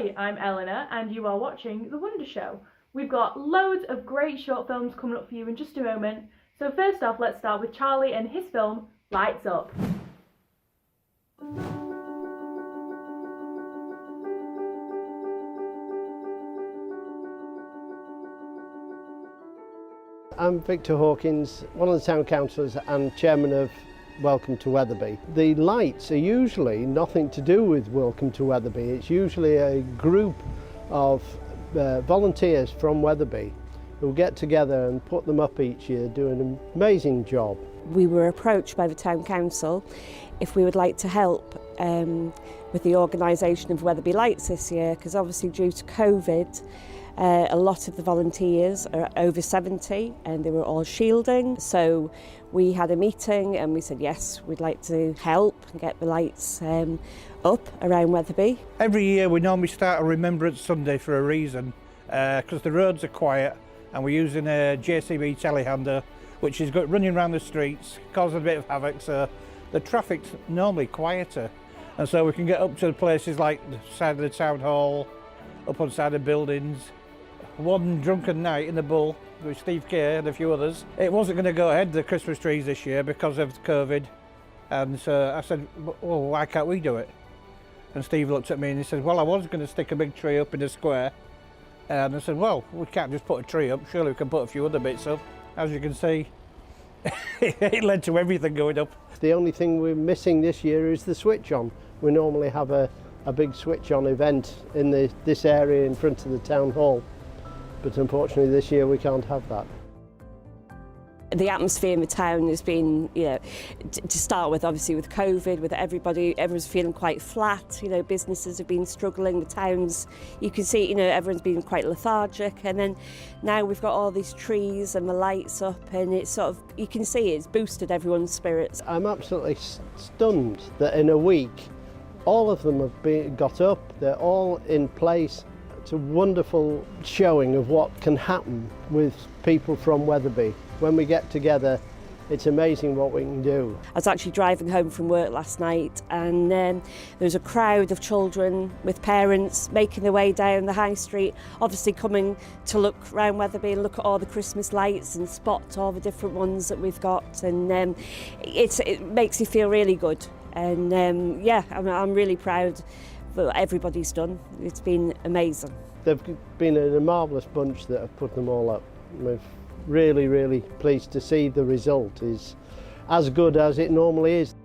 Hi, I'm Eleanor and you are watching The Wonder Show. We've got loads of great short films coming up for you in just a moment. So first off, let's start with Charlie and his film, Lights Up. I'm Victor Hawkins, one of the town councillors and chairman of Welcome to Wetherby. The lights are usually nothing to do with Welcome to Wetherby. It's usually a group of volunteers from Wetherby who get together and put them up each year, do an amazing job. We were approached by the town council if we would like to help with the organisation of Wetherby Lights this year, because obviously due to COVID, a lot of the volunteers are over 70 and they were all shielding. So we had a meeting and we said, yes, we'd like to help and get the lights up around Wetherby. Every year we normally start a Remembrance Sunday for a reason, because the roads are quiet and we're using a JCB telehandler, which is running around the streets, causing a bit of havoc, so the traffic's normally quieter. And so we can get up to places like the side of the town hall, up on the side of buildings. One drunken night in the Bull with Steve Kerr and a few others. It wasn't going to go ahead, the Christmas trees this year, because of COVID. And so I said, well, why can't we do it? And Steve looked at me and he said, well, I was going to stick a big tree up in the square. And I said, well, we can't just put a tree up, surely we can put a few other bits up. As you can see, it led to everything going up. The only thing we're missing this year is the switch on. We normally have a big switch on event in this area in front of the town hall. But unfortunately this year we can't have that. The atmosphere in the town has been, to start with, obviously with COVID, with everyone's feeling quite flat, businesses have been struggling, the towns, you can see, everyone's been quite lethargic, and then now we've got all these trees and the lights up, and it's sort of, you can see it's boosted everyone's spirits. I'm absolutely stunned that in a week all of them have got up, they're all in place. It's a wonderful showing of what can happen with people from Wetherby. When we get together, it's amazing what we can do. I was actually driving home from work last night and there was a crowd of children with parents making their way down the high street, obviously coming to look round Wetherby and look at all the Christmas lights and spot all the different ones that we've got, and it makes you feel really good. And I'm really proud of what everybody's done. It's been amazing. They've been a marvellous bunch that have put them all up. We're really, really pleased to see the result is as good as it normally is.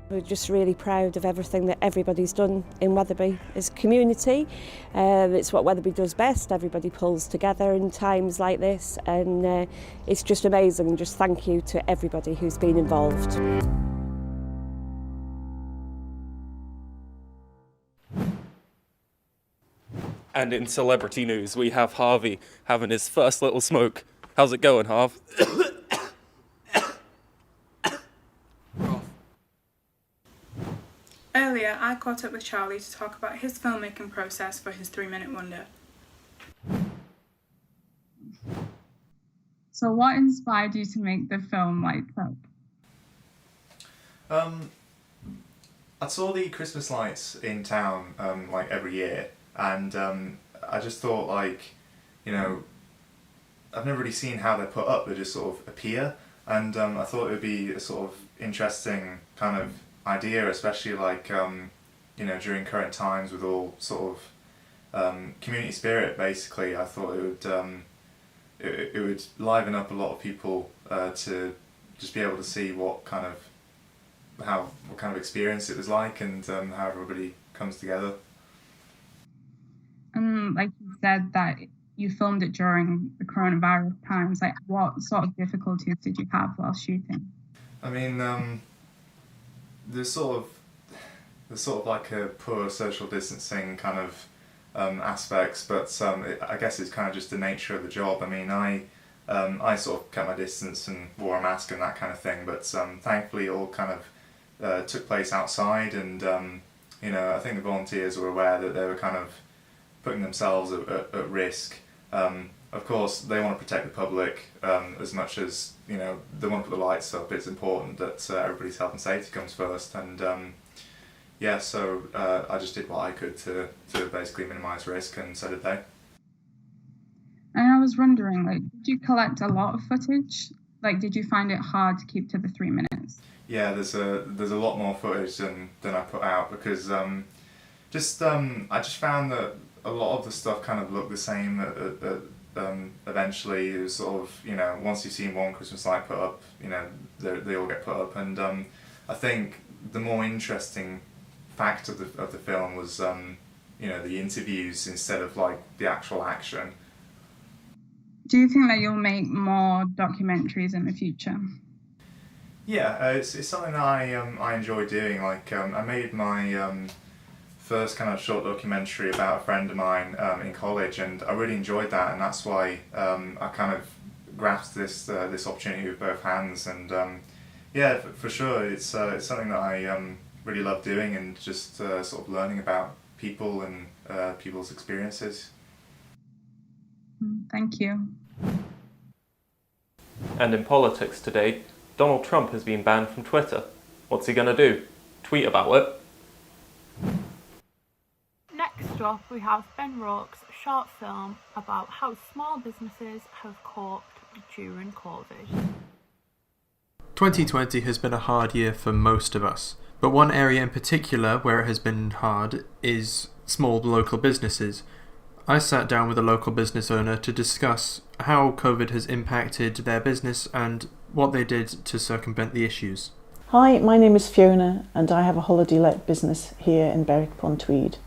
We're just really proud of everything that everybody's done in Wetherby as a community. It's what Wetherby does best. Everybody pulls together in times like this, and it's just amazing. And just thank you to everybody who's been involved. And in celebrity news, we have Harvey having his first little smoke. How's it going, Harv? Earlier, I caught up with Charlie to talk about his filmmaking process for his 3-minute wonder. So what inspired you to make the film Lights Up? I saw the Christmas lights in town like every year, and I just thought, I've never really seen how they're put up. They just sort of appear, and I thought it would be a sort of interesting kind of idea, especially during current times with all sort of community spirit. Basically, I thought it would liven up a lot of people to just be able to see what kind of experience it was like, and how everybody comes together. Like you said that you filmed it during the coronavirus times, like what sort of difficulties did you have while shooting? I mean, there's sort of like a poor social distancing kind of aspects, but I guess it's kind of just the nature of the job. I mean, I sort of kept my distance and wore a mask and that kind of thing, but thankfully it all kind of took place outside, and I think the volunteers were aware that they were kind of putting themselves at risk. Of course, they want to protect the public as much as they want to put the lights up. It's important that everybody's health and safety comes first, and yeah, so I just did what I could to basically minimise risk, and so did they. And I was wondering, like, did you collect a lot of footage? Like, did you find it hard to keep to the 3 minutes? Yeah, there's a lot more footage than I put out, because I just found that a lot of the stuff kind of looked the same. Eventually, it was sort of, you know, once you've seen one Christmas light put up, you know, they all get put up, and I think the more interesting fact of the film was you know, the interviews instead of like the actual action. Do you think that you'll make more documentaries in the future? Yeah, it's something that I enjoy doing. Like I made my first kind of short documentary about a friend of mine in college, and I really enjoyed that, and that's why I kind of grasped this opportunity with both hands. And yeah, for sure, it's something that I really love doing, and just sort of learning about people and people's experiences. Thank you. And in politics today, Donald Trump has been banned from Twitter. What's he going to do? Tweet about it? Next up, we have Ben Rourke's short film about how small businesses have coped during COVID. 2020 has been a hard year for most of us, but one area in particular where it has been hard is small local businesses. I sat down with a local business owner to discuss how COVID has impacted their business and what they did to circumvent the issues. Hi, my name is Fiona and I have a holiday let business here in Berwick-upon-Tweed.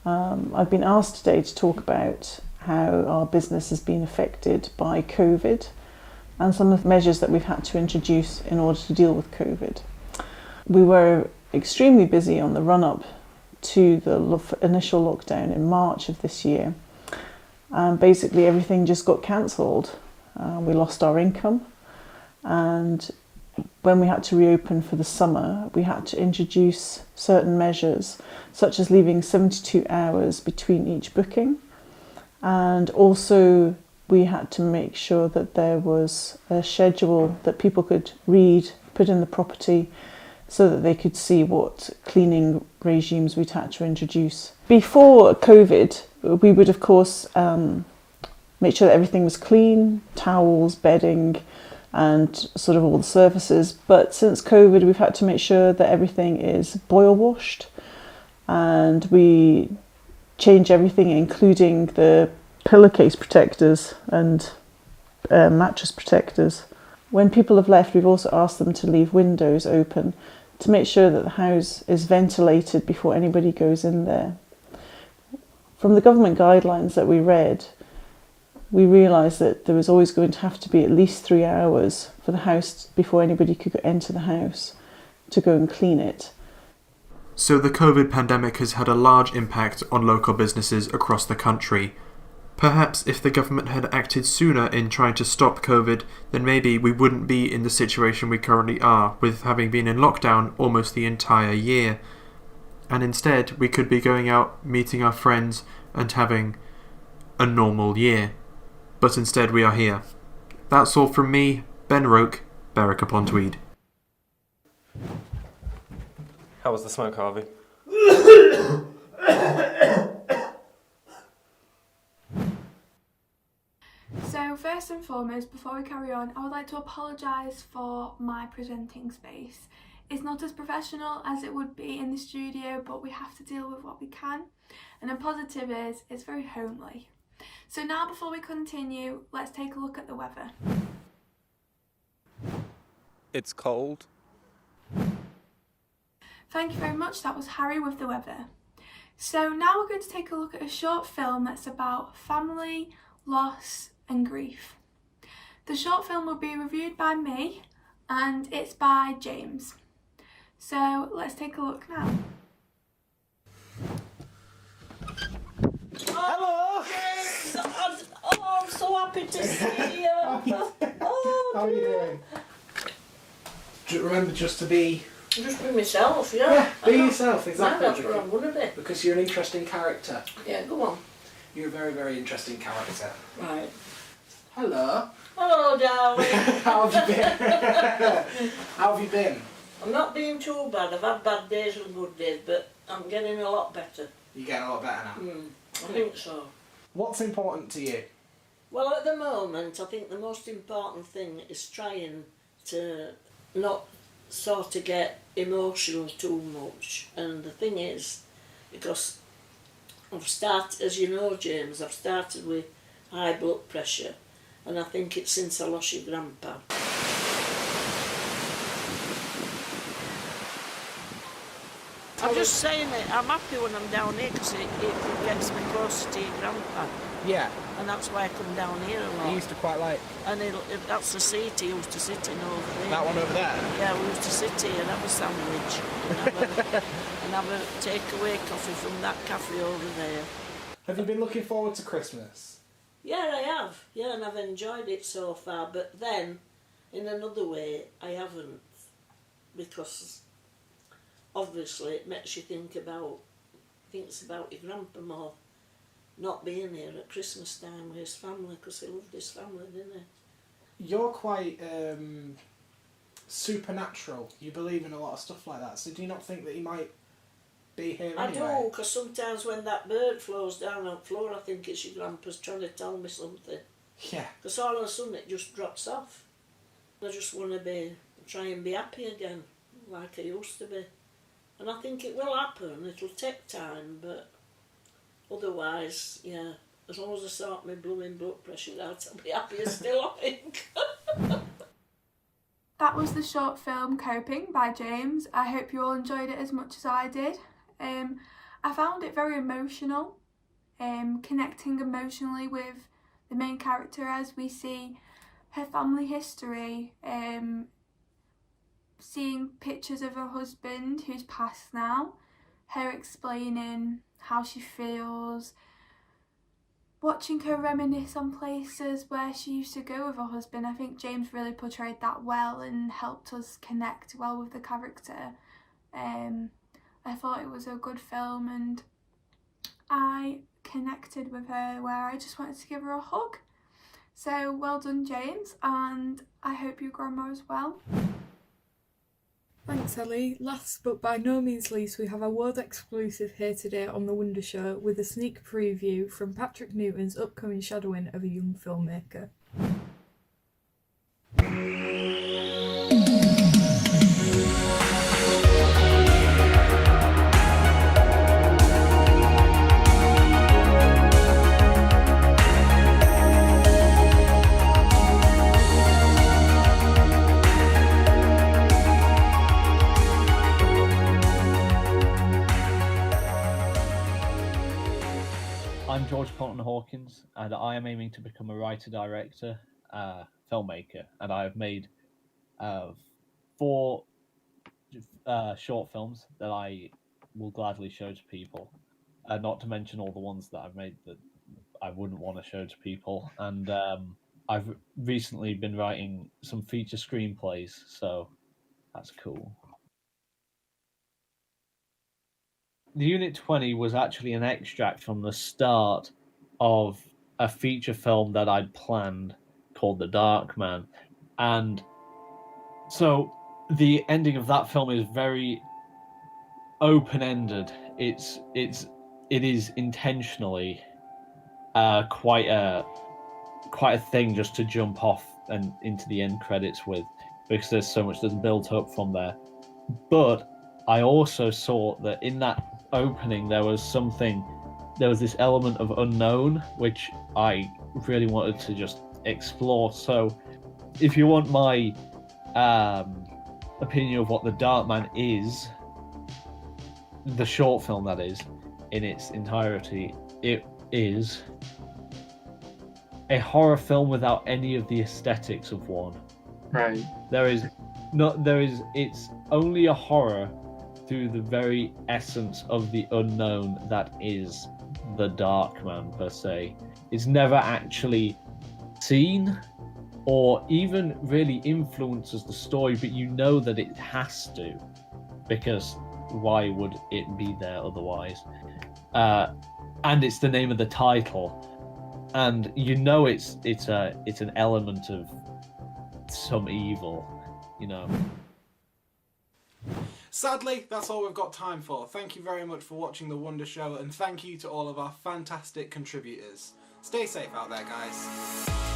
I've been asked today to talk about how our business has been affected by COVID and some of the measures that we've had to introduce in order to deal with COVID. We were extremely busy on the run-up to the initial lockdown in March of this year. Basically everything just got cancelled. We lost our income, and when we had to reopen for the summer, we had to introduce certain measures, such as leaving 72 hours between each booking, and also we had to make sure that there was a schedule that people could read, put in the property, so that they could see what cleaning regimes we'd had to introduce. Before COVID, we would of course make sure that everything was clean, towels, bedding, and sort of all the surfaces. But since COVID, we've had to make sure that everything is boil washed, and we change everything, including the pillowcase protectors and mattress protectors. When people have left, we've also asked them to leave windows open to make sure that the house is ventilated before anybody goes in there. From the government guidelines that we read, we realised that there was always going to have to be at least 3 hours for the house before anybody could enter the house to go and clean it. So the COVID pandemic has had a large impact on local businesses across the country. Perhaps if the government had acted sooner in trying to stop COVID, then maybe we wouldn't be in the situation we currently are, with having been in lockdown almost the entire year. And instead, we could be going out, meeting our friends, and having a normal year. But instead we are here. That's all from me, Ben Rourke, Berwick-upon-Tweed. How was the smoke, Harvey? So first and foremost, before we carry on, I would like to apologise for my presenting space. It's not as professional as it would be in the studio, but we have to deal with what we can. And the positive is, it's very homely. So now before we continue, let's take a look at the weather. It's cold. Thank you very much, that was Harry with the weather. So now we're going to take a look at a short film that's about family, loss and grief. The short film will be reviewed by me and it's by James. So let's take a look now. Hello! Yes! I'm so happy to see you. How are you doing? Remember just to be... Just be myself, yeah. Yeah, be yourself, exactly. No, that's what I want to be. Because you're an interesting character. Yeah, go on. You're a very, very interesting character. Right. Hello. Hello, darling. How have you been? How have you been? I'm not being too bad. I've had bad days and good days, but I'm getting a lot better. You're getting a lot better now? I think so. What's important to you? Well, at the moment, I think the most important thing is trying to not sort of get emotional too much. And the thing is, because I've started, as you know, James, I've started with high blood pressure, and I think it's since I lost your grandpa. I'm just saying that I'm happy when I'm down here because it gets me closer to your grandpa. Yeah. And that's why I come down here a lot. You used to quite like... And that's the seat he used to sit in over there. That one over there? Yeah, we used to sit here and have a sandwich and have a takeaway coffee from that cafe over there. Have you been looking forward to Christmas? Yeah, I have. Yeah, and I've enjoyed it so far. But then, in another way, I haven't. Because obviously it makes you think about your grandpa more. Not being here at Christmas time with his family, because he loved his family, didn't he? You're quite supernatural. You believe in a lot of stuff like that. So do you not think that he might be here anyway? I do, because sometimes when that bird flows down on the floor, I think it's your grandpa's trying to tell me something. Yeah. Because all of a sudden it just drops off. I just want to try and be happy again, like I used to be. And I think it will happen. It'll take time, but... Otherwise, yeah, as long as I sort my blooming blood pressure out, I'll be happier still, I think. That was the short film Coping by James. I hope you all enjoyed it as much as I did. I found it very emotional, connecting emotionally with the main character as we see her family history, seeing pictures of her husband who's passed now, her explaining how she feels, watching her reminisce on places where she used to go with her husband. I think James really portrayed that well and helped us connect well with the character. I thought it was a good film and I connected with her where I just wanted to give her a hug. So well done, James, and I hope your grandma as well. Thanks, Ellie. Last but by no means least, we have a world exclusive here today on The Wonder Show with a sneak preview from Patrick Newton's upcoming shadowing of a young filmmaker. I'm George Colton Hawkins, and I am aiming to become a writer-director, filmmaker, and I have made 4 short films that I will gladly show to people, not to mention all the ones that I've made that I wouldn't want to show to people, and I've recently been writing some feature screenplays, so that's cool. The Unit 20 was actually an extract from the start of a feature film that I'd planned called The Dark Man. And so the ending of that film is very open-ended. It is intentionally quite a thing just to jump off and into the end credits with, because there's so much that's built up from there. But I also saw that in that opening there was this element of unknown which I really wanted to just explore. So if you want my opinion of what The Dark Man is, the short film that is, in its entirety, it is a horror film without any of the aesthetics of one. Right. It's only a horror through the very essence of the unknown that is the Dark Man per se. It's never actually seen or even really influences the story, but you know that it has to, because why would it be there otherwise? And it's the name of the title, and you know it's an element of some evil, you know. Sadly, that's all we've got time for. Thank you very much for watching The Wonder Show, and thank you to all of our fantastic contributors. Stay safe out there, guys.